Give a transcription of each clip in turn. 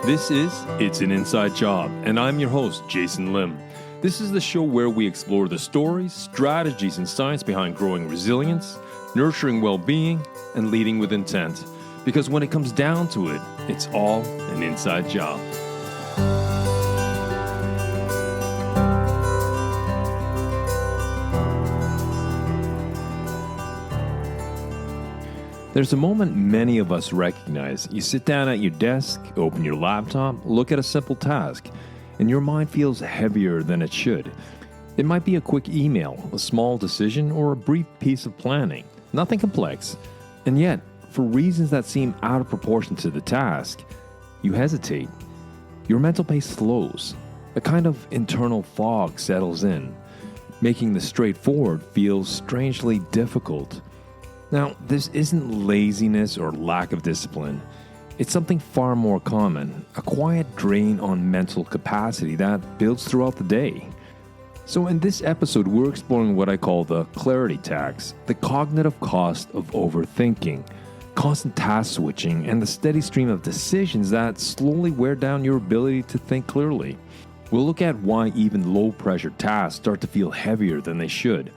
This is It's an Inside Job, and I'm your host, Jason Lim. This is the show where we explore the stories, strategies, and science behind growing resilience, nurturing well-being, and leading with intent. Because when it comes down to it, it's all an inside job. There's a moment many of us recognize. You sit down at your desk, open your laptop, look at a simple task, and your mind feels heavier than it should. It might be a quick email, a small decision, or a brief piece of planning. Nothing complex. And yet, for reasons that seem out of proportion to the task, you hesitate. Your mental pace slows. A kind of internal fog settles in, making the straightforward feel strangely difficult. Now, this isn't laziness or lack of discipline. It's something far more common, a quiet drain on mental capacity that builds throughout the day. So in this episode, we're exploring what I call the clarity tax, the cognitive cost of overthinking, constant task switching, and the steady stream of decisions that slowly wear down your ability to think clearly. We'll look at why even low-pressure tasks start to feel heavier than they should,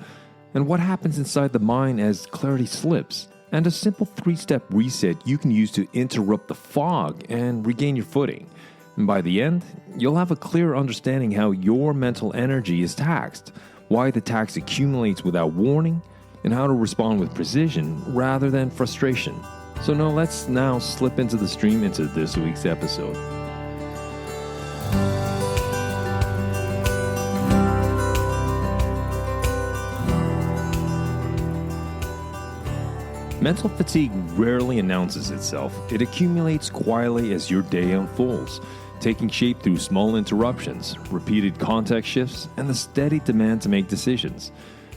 and what happens inside the mind as clarity slips, and a simple 3-step reset you can use to interrupt the fog and regain your footing. And by the end, you'll have a clear understanding how your mental energy is taxed, why the tax accumulates without warning, and how to respond with precision rather than frustration. So now let's slip into the stream into this week's episode. Mental fatigue rarely announces itself. It accumulates quietly as your day unfolds, taking shape through small interruptions, repeated context shifts, and the steady demand to make decisions.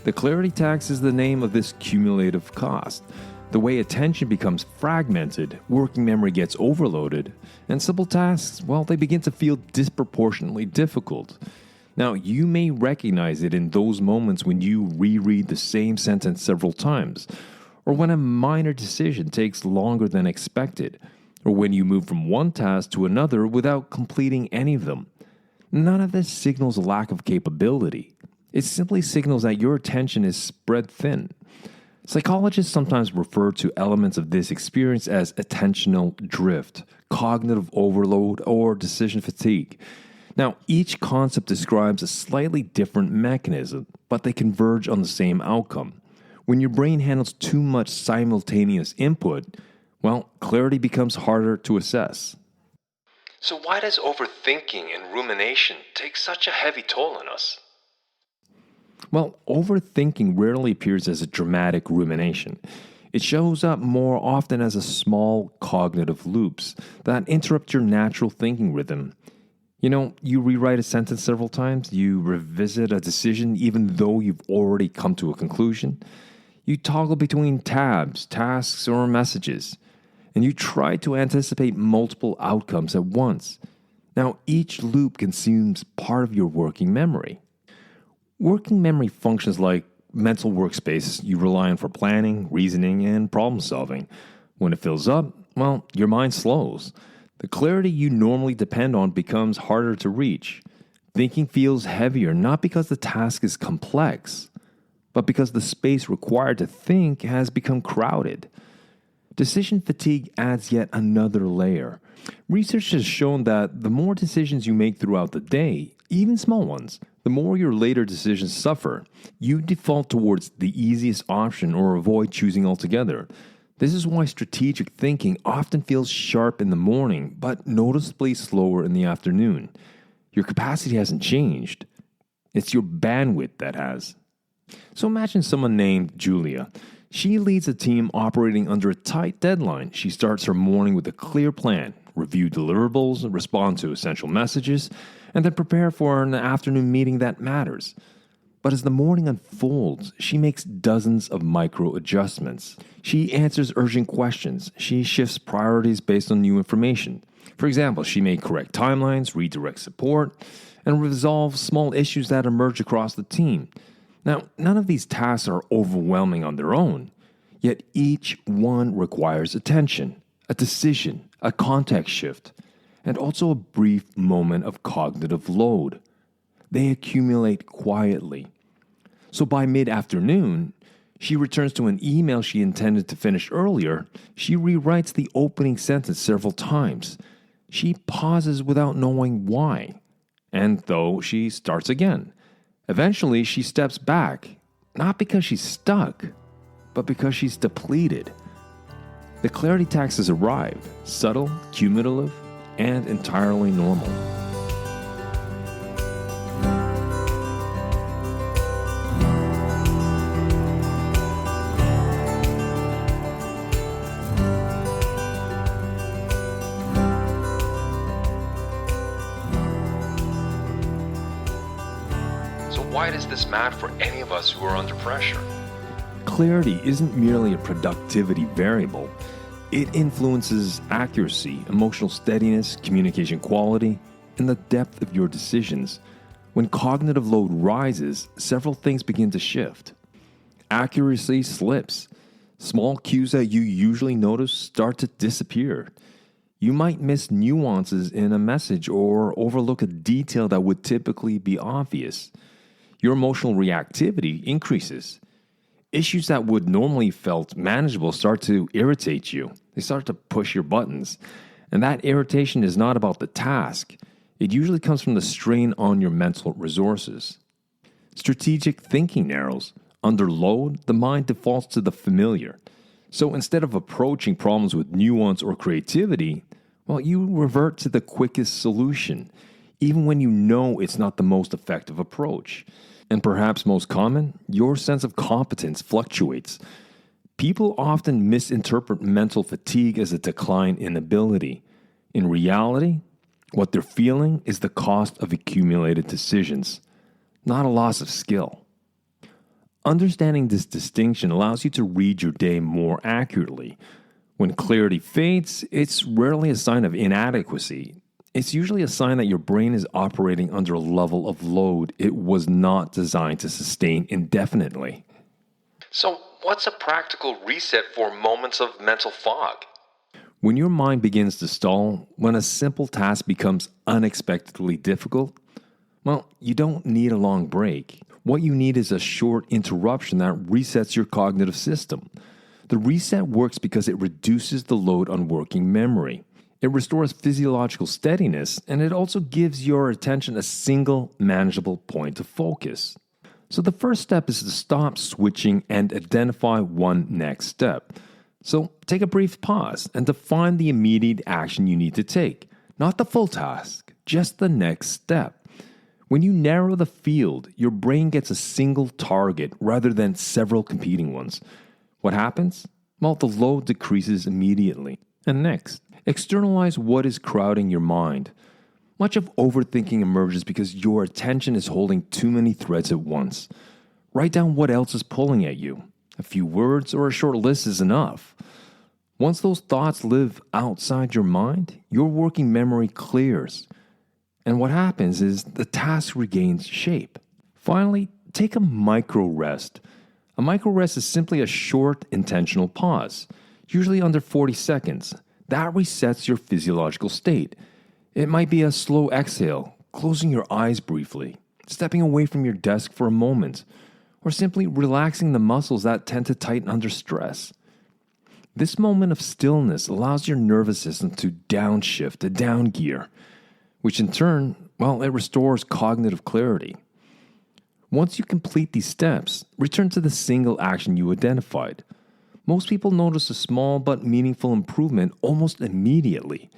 The clarity tax is the name of this cumulative cost. The way attention becomes fragmented, working memory gets overloaded, and simple tasks, they begin to feel disproportionately difficult. Now, you may recognize it in those moments when you reread the same sentence several times, or when a minor decision takes longer than expected, or when you move from one task to another without completing any of them. None of this signals a lack of capability. It simply signals that your attention is spread thin. Psychologists sometimes refer to elements of this experience as attentional drift, cognitive overload, or decision fatigue. Now, each concept describes a slightly different mechanism, but they converge on the same outcome. When your brain handles too much simultaneous input, clarity becomes harder to assess. So why does overthinking and rumination take such a heavy toll on us? Overthinking rarely appears as a dramatic rumination. It shows up more often as a small cognitive loops that interrupt your natural thinking rhythm. You rewrite a sentence several times, you revisit a decision even though you've already come to a conclusion. You toggle between tabs, tasks, or messages, and you try to anticipate multiple outcomes at once. Now, each loop consumes part of your working memory. Working memory functions like mental workspace you rely on for planning, reasoning, and problem solving. When it fills up, your mind slows. The clarity you normally depend on becomes harder to reach. Thinking feels heavier not because the task is complex, but because the space required to think has become crowded. Decision fatigue adds yet another layer. Research has shown that the more decisions you make throughout the day, even small ones, the more your later decisions suffer. You default towards the easiest option or avoid choosing altogether. This is why strategic thinking often feels sharp in the morning, but noticeably slower in the afternoon. Your capacity hasn't changed. It's your bandwidth that has. So imagine someone named Julia. She leads a team operating under a tight deadline. She starts her morning with a clear plan, review deliverables, respond to essential messages, and then prepare for an afternoon meeting that matters. But as the morning unfolds, she makes dozens of micro adjustments. She answers urgent questions. She shifts priorities based on new information. For example, she may correct timelines, redirect support, and resolve small issues that emerge across the team. Now, none of these tasks are overwhelming on their own, yet each one requires attention, a decision, a context shift. and also a brief moment of cognitive load. They accumulate quietly. So by mid-afternoon, she returns to an email she intended to finish earlier. She rewrites the opening sentence several times. She pauses without knowing why. And though she starts again. Eventually, she steps back, not because she's stuck, but because she's depleted. The clarity tax has arrived, subtle, cumulative, and entirely normal. So why does this matter for any of us who are under pressure? Clarity isn't merely a productivity variable. It influences accuracy, emotional steadiness, communication quality, and the depth of your decisions. When cognitive load rises, several things begin to shift. Accuracy slips. Small cues that you usually notice start to disappear. You might miss nuances in a message or overlook a detail that would typically be obvious. Your emotional reactivity increases. Issues that would normally felt manageable start to irritate you. They start to push your buttons. And that irritation is not about the task. It usually comes from the strain on your mental resources. Strategic thinking narrows. Under load, the mind defaults to the familiar. So instead of approaching problems with nuance or creativity, you revert to the quickest solution, even when you know it's not the most effective approach. And perhaps most common, your sense of competence fluctuates. People often misinterpret mental fatigue as a decline in ability. In reality, what they're feeling is the cost of accumulated decisions, not a loss of skill. Understanding this distinction allows you to read your day more accurately. When clarity fades, it's rarely a sign of inadequacy. It's usually a sign that your brain is operating under a level of load it was not designed to sustain indefinitely. So, what's a practical reset for moments of mental fog? When your mind begins to stall, when a simple task becomes unexpectedly difficult, you don't need a long break. What you need is a short interruption that resets your cognitive system. The reset works because it reduces the load on working memory. It restores physiological steadiness, and it also gives your attention a single, manageable point of focus. So the first step is to stop switching and identify one next step. So take a brief pause and define the immediate action you need to take. Not the full task, just the next step. When you narrow the field, your brain gets a single target rather than several competing ones. What happens? The load decreases immediately. And next, externalize what is crowding your mind. Much of overthinking emerges because your attention is holding too many threads at once. Write down what else is pulling at you. A few words or a short list is enough. Once those thoughts live outside your mind, your working memory clears. And what happens is the task regains shape. Finally, take a micro rest. A micro rest is simply a short, intentional pause, usually under 40 seconds. That resets your physiological state. It might be a slow exhale, closing your eyes briefly, stepping away from your desk for a moment, or simply relaxing the muscles that tend to tighten under stress. This moment of stillness allows your nervous system to downshift, to down gear, which in turn, it restores cognitive clarity. Once you complete these steps, return to the single action you identified. Most people notice a small but meaningful improvement almost immediately.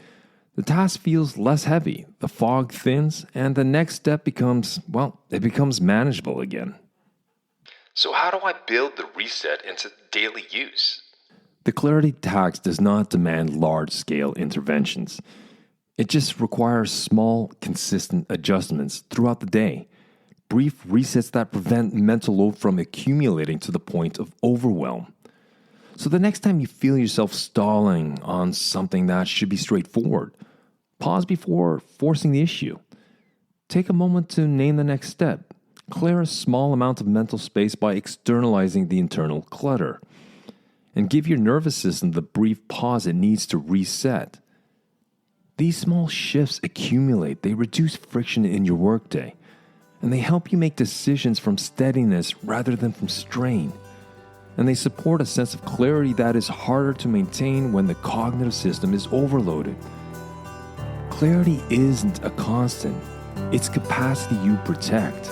The task feels less heavy, the fog thins, and the next step becomes manageable again. So how do I build the reset into daily use? The clarity tax does not demand large-scale interventions. It just requires small, consistent adjustments throughout the day. Brief resets that prevent mental load from accumulating to the point of overwhelm. So the next time you feel yourself stalling on something that should be straightforward, pause before forcing the issue. Take a moment to name the next step. Clear a small amount of mental space by externalizing the internal clutter. And give your nervous system the brief pause it needs to reset. These small shifts accumulate, they reduce friction in your workday, and they help you make decisions from steadiness rather than from strain. And they support a sense of clarity that is harder to maintain when the cognitive system is overloaded. Clarity isn't a constant, it's capacity you protect.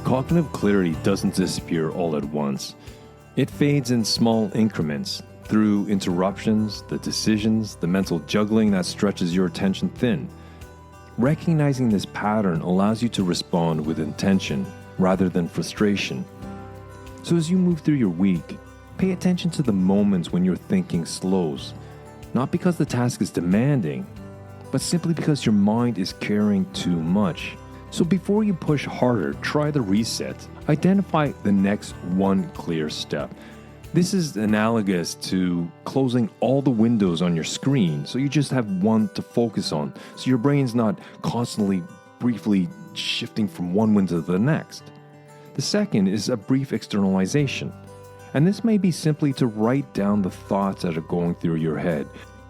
Cognitive clarity doesn't disappear all at once. It fades in small increments through interruptions, the decisions, the mental juggling that stretches your attention thin. Recognizing this pattern allows you to respond with intention rather than frustration. So as you move through your week, pay attention to the moments when your thinking slows, not because the task is demanding, but simply because your mind is carrying too much. So before you push harder, try the reset. Identify the next one clear step. This is analogous to closing all the windows on your screen so you just have one to focus on, so your brain's not constantly, briefly shifting from one window to the next. The second is a brief externalization. And this may be simply to write down the thoughts that are going through your head.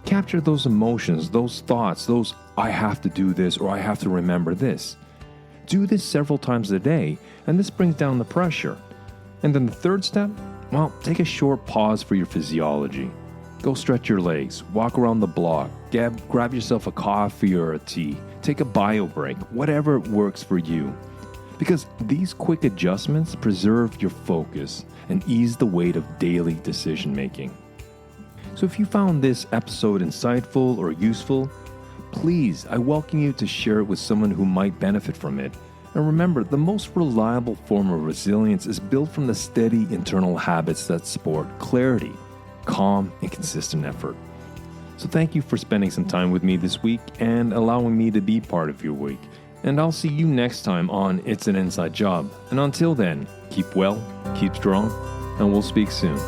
Capture those emotions, those thoughts, those I have to do this or I have to remember this. Do this several times a day, and this brings down the pressure. And then the third step, well, take a short pause for your physiology. Go stretch your legs, walk around the block, grab yourself a coffee or a tea, take a bio break, whatever works for you. Because these quick adjustments preserve your focus and ease the weight of daily decision making. So if you found this episode insightful or useful, please, I welcome you to share it with someone who might benefit from it. And remember, the most reliable form of resilience is built from the steady internal habits that support clarity, calm, and consistent effort. So thank you for spending some time with me this week and allowing me to be part of your week. And I'll see you next time on It's an Inside Job. And until then, keep well, keep strong, and we'll speak soon.